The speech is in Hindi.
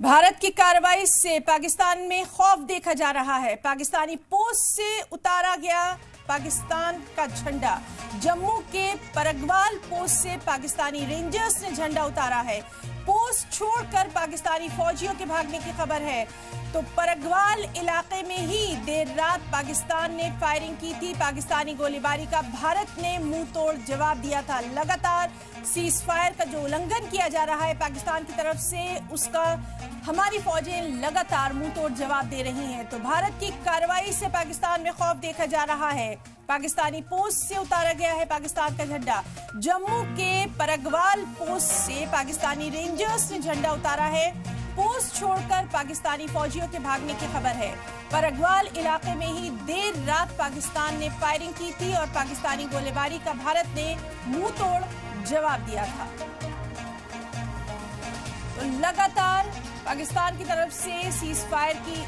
भारत की कार्रवाई से पाकिस्तान में खौफ देखा जा रहा है। पाकिस्तानी पोस्ट से उतारा गया पाकिस्तान का झंडा। जम्मू के परगवाल पोस्ट से पाकिस्तानी रेंजर्स ने झंडा उतारा है। पोस्ट छोड़कर पाकिस्तानी फौजियों के भागने की खबर है। तो परगवाल इलाके में ही देर रात पाकिस्तान ने फायरिंग की थी। पाकिस्तानी गोलीबारी का भारत ने मुंह तोड़ जवाब दिया था। लगातार सीज फायर का जो उल्लंघन किया जा रहा है पाकिस्तान की तरफ से, उसका हमारी फौजें लगातार मुंह तोड़ जवाब दे रही हैं। तो भारत की कार्रवाई से पाकिस्तान में खौफ देखा जा रहा है। पाकिस्तानी पोस्ट से उतारा गया है पाकिस्तान का झंडा। जम्मू के परगवाल पोस्ट से पाकिस्तानी रेंजर्स ने झंडा उतारा है। पोस्ट छोड़कर पाकिस्तानी फौजियों के भागने की खबर है। परगवाल इलाके में ही देर रात पाकिस्तान ने फायरिंग की थी और पाकिस्तानी गोलीबारी का भारत ने मुंह तोड़ जवाब दिया था। तो लगातार पाकिस्तान की तरफ से सीज फायर की